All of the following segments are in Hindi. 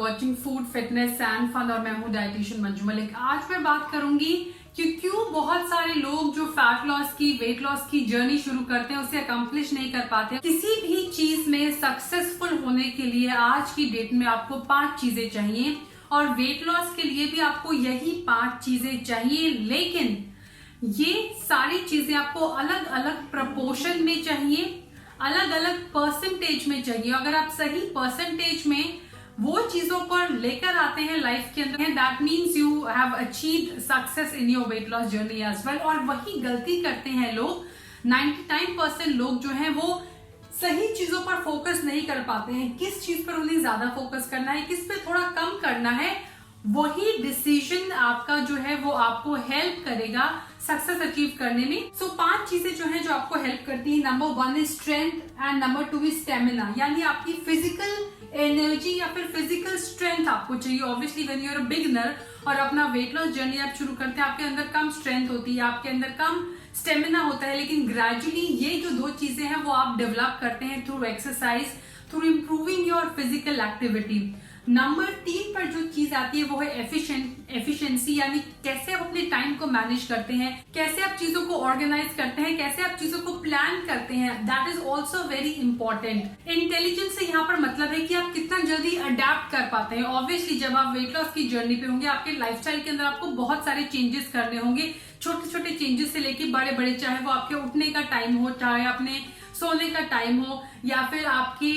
Watching food fitness and fun और मैं हूँ डाइटिशियन मंजू मलिक। आज मैं बात करूंगी कि क्यों बहुत सारे लोग जो फैट लॉस की वेट लॉस की जर्नी शुरू करते हैं उसे अकम्प्लिश नहीं कर पाते। किसी भी चीज में सक्सेसफुल होने के लिए आज की डेट में आपको 5 चीजें चाहिए और वेट लॉस के लिए भी आपको यही 5 चीजें चाहिए, लेकिन ये सारी चीजें आपको अलग अलग प्रपोर्शन में चाहिए, अलग अलग परसेंटेज में चाहिए। अगर आप सही परसेंटेज में वो चीजों पर लेकर आते हैं लाइफ के अंदर, that means you have achieved success in your weight loss journey as well. और वही गलती करते हैं लोग, 99% लोग जो हैं वो सही चीजों पर फोकस नहीं कर पाते हैं। किस चीज पर उन्हें ज्यादा फोकस करना है, किस पे थोड़ा कम करना है, वही डिसीजन आपका जो है वो आपको हेल्प करेगा सक्सेस अचीव करने में। सो 5 चीजें जो है जो आपको हेल्प करती है। Number 1 is strength and number 2 is stamina, यानी आपकी फिजिकल एनर्जी या फिर फिजिकल स्ट्रेंथ आपको चाहिए। Obviously when you are a beginner और अपना वेट लॉस जर्नी आप शुरू करते हैं, आपके अंदर कम स्ट्रेंथ होती है, आपके अंदर कम स्टेमिना होता है, लेकिन ग्रेजुअली ये जो 2 चीजें हैं वो आप डेवलप करते हैं through exercise, through improving your physical activity. Number 3 पर जो चीज आती है वो है एफिशिएंसी, यानी कैसे आप अपने टाइम को मैनेज करते हैं, कैसे आप चीजों को ऑर्गेनाइज करते हैं, कैसे आप चीजों को प्लान करते हैं। That is also very important. Intelligence से यहाँ पर मतलब है कि आप कितना जल्दी अडेप्ट कर पाते हैं। ऑब्वियसली जब आप वेट लॉस की जर्नी पे होंगे, आपके लाइफस्टाइल के अंदर आपको बहुत सारे चेंजेस करने होंगे, छोटे छोटे चेंजेस से लेके बड़े बड़े, चाहे वो आपके उठने का टाइम हो, चाहे अपने सोने का टाइम हो, या फिर आपकी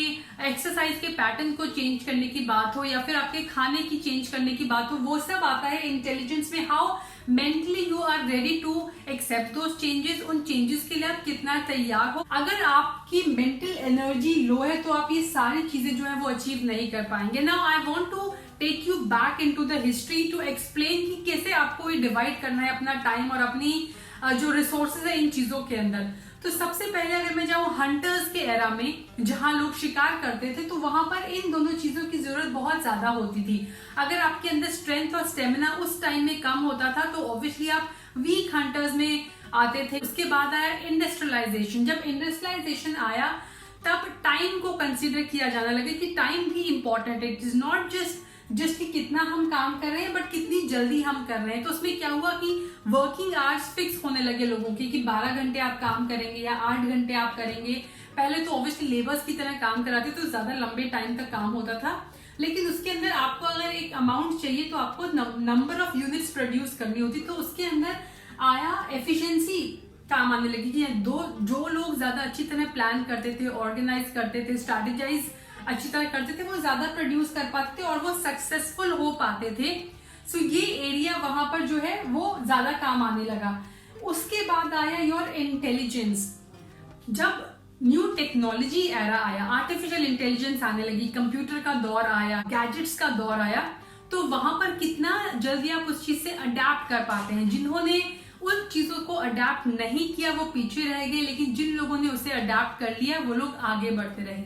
एक्सरसाइज के पैटर्न को चेंज करने की बात हो, या फिर आपके खाने की चेंज करने की बात हो। वो सब आता है इंटेलिजेंस में। How mentally you are ready to accept those changes, उन चेंजेस के लिए आप कितना तैयार हो। अगर आपकी मेंटल एनर्जी लो है तो आप ये सारी चीजें जो है वो अचीव नहीं कर पाएंगे। Now I want to take you back into the history to explain कि कैसे आपको ये डिवाइड करना है अपना टाइम और अपनी जो रिसोर्सेज है इन चीजों के अंदर। तो सबसे पहले अगर मैं जाऊं हंटर्स के एरा में, जहां लोग शिकार करते थे, तो वहां पर इन दोनों चीजों की जरूरत बहुत ज्यादा होती थी। अगर आपके अंदर स्ट्रेंथ और स्टेमिना उस टाइम में कम होता था तो ऑब्वियसली आप वीक हंटर्स में आते थे। उसके बाद आया इंडस्ट्रियलाइजेशन। जब इंडस्ट्रियलाइजेशन आया तब टाइम को कंसिडर किया जाने लगा कि टाइम भी इंपॉर्टेंट है। इट इज नॉट जस्ट कि कितना हम काम कर रहे हैं, बट कितनी जल्दी हम कर रहे हैं। तो उसमें क्या हुआ कि वर्किंग आवर्स फिक्स होने लगे लोगों की कि 12 घंटे आप काम करेंगे या 8 घंटे आप करेंगे। पहले तो ऑब्वियसली लेबर्स की तरह काम कराते तो ज्यादा लंबे टाइम तक काम होता था, लेकिन उसके अंदर आपको अगर एक अमाउंट चाहिए तो आपको नंबर ऑफ यूनिट्स प्रोड्यूस करनी होती। तो उसके अंदर आया एफिशिएंसी काम आने लगी कि जो लोग ज्यादा अच्छी तरह प्लान करते थे, ऑर्गेनाइज करते थे, स्ट्रैटेजाइज अच्छी तरह करते थे, वो ज्यादा प्रोड्यूस कर पाते थे और वो सक्सेसफुल हो पाते थे। सो ये एरिया वहां पर जो है वो ज्यादा काम आने लगा। उसके बाद आया योर इंटेलिजेंस। जब न्यू टेक्नोलॉजी एरा आया, आर्टिफिशियल इंटेलिजेंस आने लगी, कंप्यूटर का दौर आया, गैजेट्स का दौर आया, तो वहां पर कितना जल्दी आप उस चीज से अडेप्ट कर पाते हैं। जिन्होंने उन चीजों को अडेप्ट नहीं किया वो पीछे रह गए, लेकिन जिन लोगों ने उसे अडेप्ट कर लिया वो लोग आगे बढ़ते रहे।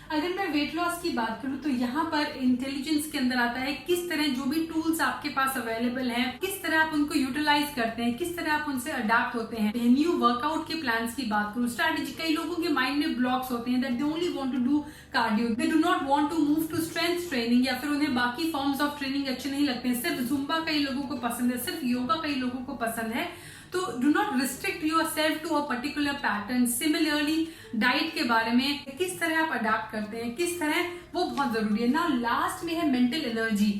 अगर मैं वेट लॉस की बात करूं तो यहाँ पर इंटेलिजेंस के अंदर आता है किस तरह जो भी टूल्स आपके पास अवेलेबल हैं, किस तरह आप उनको यूटिलाइज करते हैं, किस तरह आप उनसे अडेप्ट होते हैं। न्यू वर्कआउट के प्लान्स की बात करूं, स्ट्रैटेजी, कई लोगों के माइंड में ब्लॉक्स होते हैं that they only want to do cardio, they do not want to move to strength training, या फिर उन्हें बाकी फॉर्म्स ऑफ ट्रेनिंग अच्छे नहीं लगते हैं। सिर्फ जुम्बा कई लोगों को पसंद है, सिर्फ योगा कई लोगों को पसंद है। तो do not restrict yourself to a particular pattern. Similarly diet के बारे में किस तरह आप अडाप्ट करते हैं, किस तरह, वो बहुत जरूरी है ना। लास्ट में है मेंटल एनर्जी।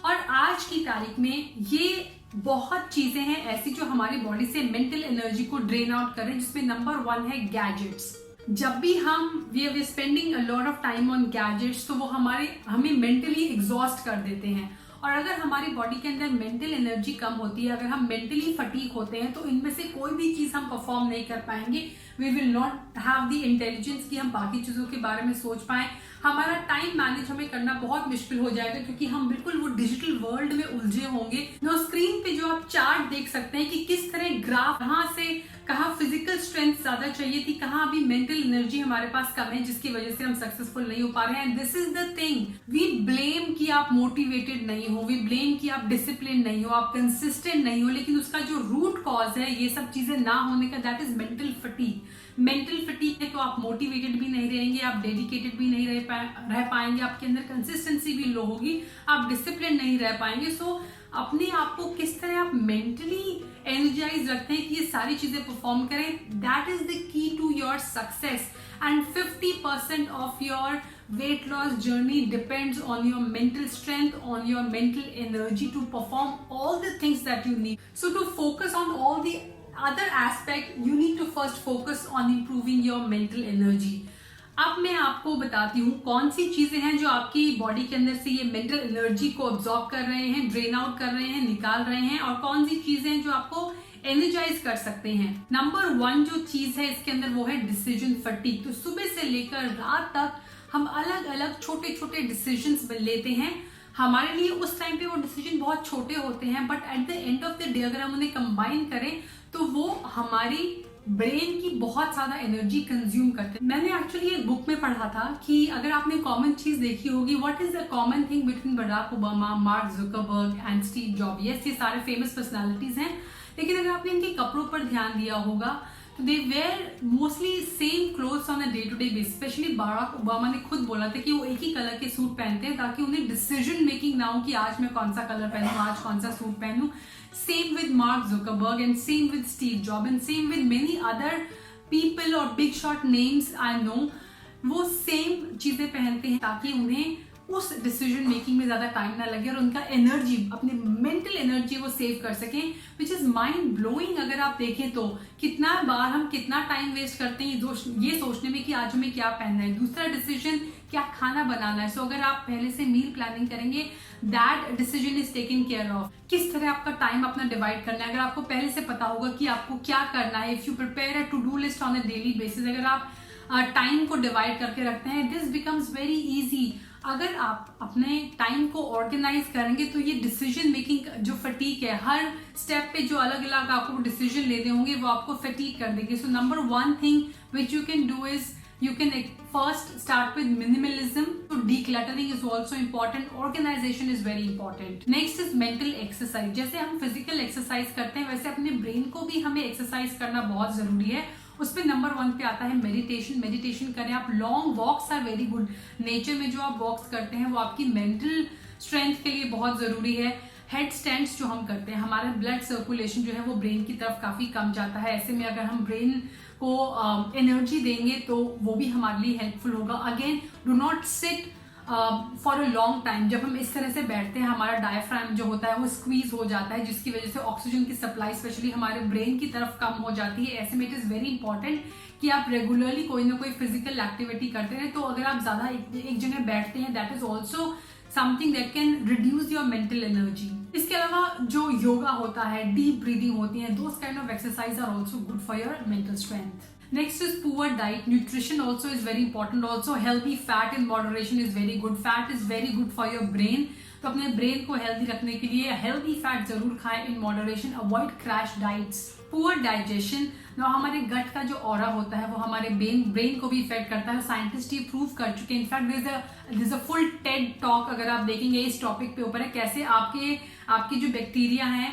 और आज की तारीख में ये बहुत चीजें हैं ऐसी जो हमारी बॉडी से मेंटल एनर्जी को ड्रेन आउट करें, जिसमें नंबर 1 है गैजेट्स। जब भी हम we are spending a lot of time on gadgets तो वो हमें मेंटली एग्जॉस्ट कर देते हैं। और अगर हमारी बॉडी के अंदर मेंटल एनर्जी कम होती है, अगर हम मेंटली फटीक होते हैं, तो इनमें से कोई भी चीज हम परफॉर्म नहीं कर पाएंगे। We will not have the intelligence कि हम बाकी चीजों के बारे में सोच पाए। हमारा टाइम मैनेज हमें करना बहुत मुश्किल हो जाएगा, क्योंकि हम बिल्कुल वो डिजिटल वर्ल्ड में उलझे होंगे। नो स्क्रीन पे जो आप चार्ट देख सकते हैं कि किस तरह ग्राफ, कहाँ से कहाँ फिजिकल स्ट्रेंथ ज्यादा चाहिए थी, कहाँ अभी मेंटल एनर्जी हमारे पास कम है, जिसकी वजह से हम सक्सेसफुल नहीं हो पा रहे हैं। This is the thing, we blame कि आप मोटिवेटेड नहीं हो, वी ब्लेम कि आप डिसिप्लिन नहीं हो, आप कंसिस्टेंट नहीं हो, लेकिन उसका जो रूट कॉज कॉज है ये सब चीजें ना होने का, that is mental fatigue. Mental fatigue है तो आप मोटिवेटेड भी नहीं रहेंगे, आप डेडिकेटेड भी नहीं रह पाएंगे, आपके अंदर कंसिस्टेंसी भी लो होगी, आप डिसिप्लिन नहीं रह पाएंगे। सो अपने आप को किस तरह आप मेंटली एनर्जाइज रखते हैं कि ये सारी चीजें परफॉर्म करें, that is the key to your success. And 50% of your weight loss journey depends on your mental strength, on your mental energy to perform all the things that you need. So to focus on all the other aspect, you need to first focus on improving your mental energy. अब मैं आपको बताती हूँ कौन सी चीजें हैं जो आपकी बॉडी के अंदर से ये मेंटल एनर्जी को ऑब्जॉर्ब कर रहे हैं, ड्रेन आउट कर रहे हैं, निकाल रहे हैं, और कौन सी चीजें हैं जो आपको एनर्जाइज कर सकते हैं। नंबर 1 जो चीज है इसके अंदर वो है डिसीजन फटीग। तो सुबह से लेकर रात तक हम अलग अलग छोटे छोटे डिसीजंस लेते हैं। हमारे लिए उस टाइम पे वो डिसीजन बहुत छोटे होते हैं, but at the end of the day अगर हम उन्हें कंबाइन करें तो वो हमारी ब्रेन की बहुत ज्यादा एनर्जी कंज्यूम करते हैं। मैंने एक्चुअली एक बुक में पढ़ा था कि अगर आपने कॉमन चीज देखी होगी, what is the common thing between Barack Obama, Mark Zuckerberg and Steve Jobs. Yes, ये सारे फेमस पर्सनालिटीज हैं, लेकिन अगर आपने इनके कपड़ों पर ध्यान दिया होगा तो they wear mostly same clothes on a day to day basis. Specially Barack Obama ने खुद बोला था कि वो एक ही कलर के सूट पहनते हैं ताकि उन्हें डिसीजन मेकिंग ना हो कि आज मैं कौन सा कलर पहनूं, आज कौन सा सूट पहनूं। Same with Mark Zuckerberg and same with Steve Job and same with many other people और big shot names I know. वो सेम चीजें पहनते हैं ताकि उन्हें उस डिसीजन मेकिंग में ज्यादा टाइम ना लगे और उनका एनर्जी, अपनी मेंटल एनर्जी वो सेव कर सकें, विच इज माइंड ब्लोइंग। अगर आप देखें तो कितना बार हम कितना टाइम वेस्ट करते हैं ये सोचने में कि आज हमें क्या पहनना है, दूसरा डिसीजन क्या खाना बनाना है। सो अगर आप पहले से मील प्लानिंग करेंगे, that decision is taken care of. किस तरह आपका टाइम अपना डिवाइड करना है, अगर आपको पहले से पता होगा कि आपको क्या करना है, if you prepare a to do list on a daily basis, अगर आप टाइम को डिवाइड करके रखते हैं, दिस बिकम्स वेरी इजी। अगर आप अपने टाइम को ऑर्गेनाइज करेंगे तो ये डिसीजन मेकिंग जो फटीक है, हर स्टेप पे जो अलग अलग आपको डिसीजन लेने होंगे वो आपको फटीक कर देंगे। So number 1 thing which you can do is you can first start with minimalism. So decluttering is also important, organization is very important. Next is mental exercise. जैसे हम physical exercise करते हैं वैसे अपने brain को भी हमें exercise करना बहुत जरूरी है। उसपे नंबर 1 पे आता है मेडिटेशन। मेडिटेशन करें आप, long walks are very good. Nature में जो आप वॉक्स करते हैं वो आपकी मेंटल स्ट्रेंथ के लिए बहुत जरूरी है। हेड स्टैंड्स जो हम करते हैं, हमारा ब्लड सर्कुलेशन जो है वो ब्रेन की तरफ काफी कम जाता है। ऐसे में अगर हम ब्रेन को एनर्जी देंगे तो वो भी हमारे लिए हेल्पफुल होगा। Again, do not sit for a long time. जब हम इस तरह से बैठते हैं हमारा डायफ्राम जो होता है वो स्क्वीज हो जाता है, जिसकी वजह से ऑक्सीजन की सप्लाई स्पेशली हमारे ब्रेन की तरफ कम हो जाती है। ऐसे में इट इज वेरी इंपॉर्टेंट कि आप रेगुलरली कोई ना कोई फिजिकल एक्टिविटी करते रहे। तो अगर आप ज्यादा एक जगह बैठते हैं, that is also something that can reduce your mental energy. इसके अलावा जो योगा होता है, डीप ब्रीदिंग होती है, those kind of exercise are also good for your mental strength. Next is poor diet. Nutrition also is very important. Also healthy fat in moderation is very good. Fat is very good for your brain. तो अपने ब्रेन को हेल्दी रखने के लिए हेल्दी फैट जरूर खाएं in moderation. Avoid crash diets. Poor digestion, हमारे गट का जो ऑरा होता है वो हमारे ब्रेन को भी इफेक्ट करता है। साइंटिस्ट ये प्रूव कर चुके हैं। In fact there is a full TED talk, अगर आप देखेंगे इस टॉपिक पे ऊपर है कैसे आपके जो बैक्टीरिया हैं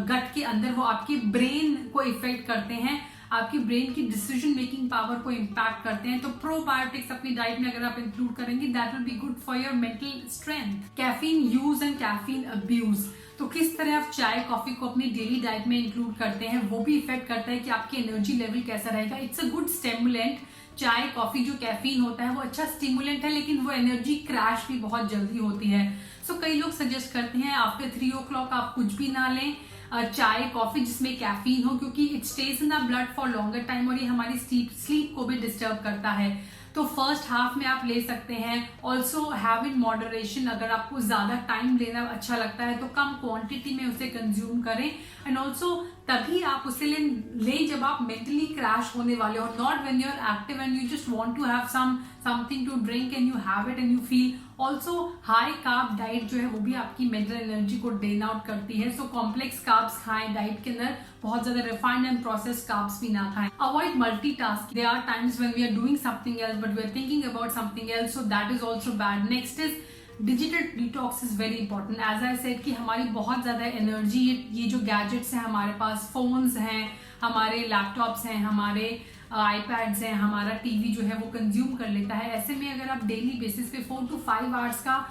गट के अंदर वो आपके ब्रेन को इफेक्ट करते हैं, आपकी ब्रेन की डिसीजन मेकिंग पावर को इम्पैक्ट करते हैं। तो प्रोबायोटिक्स अपनी डाइट में अगर आप इंक्लूड करेंगे, that will be good for your mental strength. Caffeine use and caffeine abuse, तो किस तरह आप चाय कॉफी को अपनी डेली डाइट में इंक्लूड करते हैं वो भी इफेक्ट करता है कि आपकी एनर्जी लेवल कैसा रहेगा। It's a good stimulant. चाय कॉफी जो कैफीन होता है वो अच्छा स्टिमुलेंट है, लेकिन वो एनर्जी क्रैश भी बहुत जल्दी होती है। सो कई लोग सजेस्ट करते हैं आफ्टर 3 o'clock आप कुछ भी ना लें, चाय कॉफी जिसमें कैफीन हो, क्योंकि it stage in the blood for longer time और ये हमारी स्लीप को भी डिस्टर्ब करता है। तो फर्स्ट हाफ में आप ले सकते हैं। ऑल्सो हैव इन मॉडरेशन, अगर आपको ज्यादा टाइम लेना अच्छा लगता है तो कम क्वांटिटी में उसे कंज्यूम करें। एंड ऑल्सो तभी आप उसे लें जब आप मेंटली क्रैश होने वाले हो, not when you are active and you just want to have something to drink and you have it and you feel. Also high carb diet जो है वो भी आपकी मेंटल एनर्जी को ड्रेन आउट करती है। सो कॉम्प्लेक्स कार्ब्स खाएं डाइट के अंदर, बहुत ज्यादा रिफाइंड एंड प्रोसेस्ड कार्ब्स भी ना खाएं। Avoid multitasking. There are times when we are doing something else but we are thinking about something else, so that is also bad. Next is digital detox is very important. As I said कि हमारी बहुत ज़्यादा एनर्जी, ये जो गैजेट्स हैं हमारे पास, फोन्स हैं, हमारे लैपटॉप्स हैं, हमारे आईपैड्स हैं, हमारा टीवी जो है वो कंज्यूम कर लेता है। ऐसे में अगर आप डेली बेसिस पे 4 to 5 आवर्स का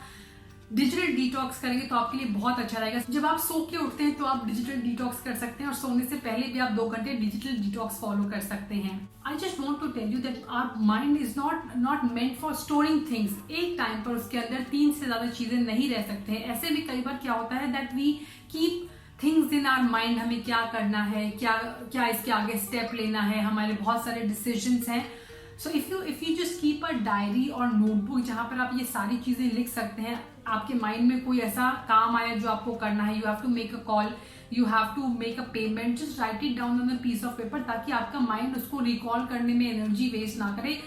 डिजिटल डिटॉक्स करेंगे तो आपके लिए बहुत अच्छा रहेगा। जब आप सो के उठते हैं तो आप डिजिटल डिटॉक्स कर सकते हैं, और सोने से पहले भी आप 2 घंटे डिजिटल डिटॉक्स फॉलो कर सकते हैं। I just want to tell you that our mind is not meant for storing things. एक टाइम पर उसके अंदर 3 से ज्यादा चीजें नहीं रह सकते हैं। ऐसे में कई बार क्या होता है that we keep things in our mind, हमें क्या करना है, क्या इसके आगे स्टेप लेना है, हमारे बहुत सारे डिसीजंस हैं। So if you just keep a diary और नोटबुक जहाँ पर आप ये सारी चीजें लिख सकते हैं, आपके माइंड में कोई ऐसा काम आया जो आपको करना है, you have to make a call, you have to make a payment, just write it down on a piece of paper, ताकि आपका माइंड उसको रिकॉल करने में एनर्जी वेस्ट ना करे।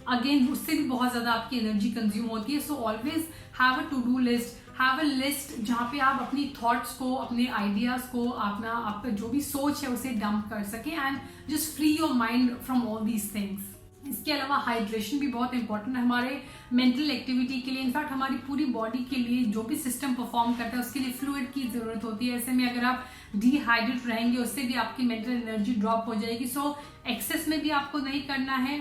अगेन उससे भी बहुत ज्यादा आपकी एनर्जी कंज्यूम होती है। So always have a to do list, have a list जहाँ पे आप अपनी थॉट्स को, अपने आइडियाज को, आपका जो भी सोच है उसे डंप कर सके and just free your mind from all these things. इसके अलावा हाइड्रेशन भी बहुत इंपॉर्टेंट है हमारे मेंटल एक्टिविटी के लिए। इनफैक्ट हमारी पूरी बॉडी के लिए जो भी सिस्टम परफॉर्म करता है उसके लिए फ्लूइड की जरूरत होती है। ऐसे में अगर आप डिहाइड्रेट रहेंगे उससे भी आपकी मेंटल एनर्जी ड्रॉप हो जाएगी। सो एक्सेस में भी आपको नहीं करना है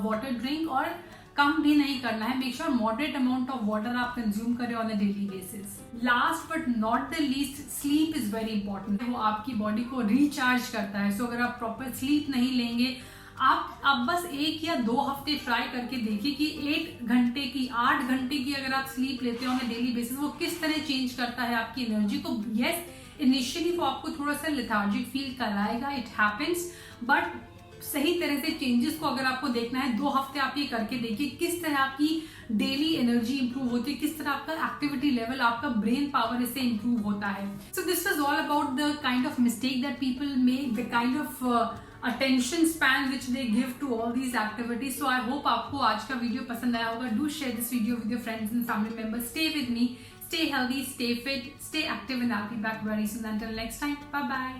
वाटर ड्रिंक, और कम भी नहीं करना है। Make sure moderate amount of water आप कंज्यूम करें on a daily basis. Last but not the least, sleep is very important. वो आपकी बॉडी को रिचार्ज करता है। सो अगर आप प्रॉपर स्लीप नहीं लेंगे, आप बस 1 या 2 हफ्ते ट्राई करके देखिए कि 8 घंटे की 8 घंटे की अगर आप स्लीप लेते हो ऑन डेली बेसिस, वो किस तरह चेंज करता है आपकी एनर्जी को। यस, इनिशियली वो आपको थोड़ा सा लेथार्जिक फील कराएगा, इट हैपेंस, बट सही तरह से चेंजेस को अगर आपको देखना है 2 हफ्ते आप ये करके देखिए किस तरह आपकी डेली एनर्जी इंप्रूव होती है, किस तरह आपका एक्टिविटी लेवल, आपका ब्रेन पावर इससे इंप्रूव होता है। So this was all about the kind of mistake that people make, the kind of attention span which they give to all these activities. So I hope आपको आज का वीडियो पसंद आया होगा. Do share this video with your friends and family members. Stay with me, stay healthy, stay fit, stay active, and I'll be back very soon. Until next time, bye bye.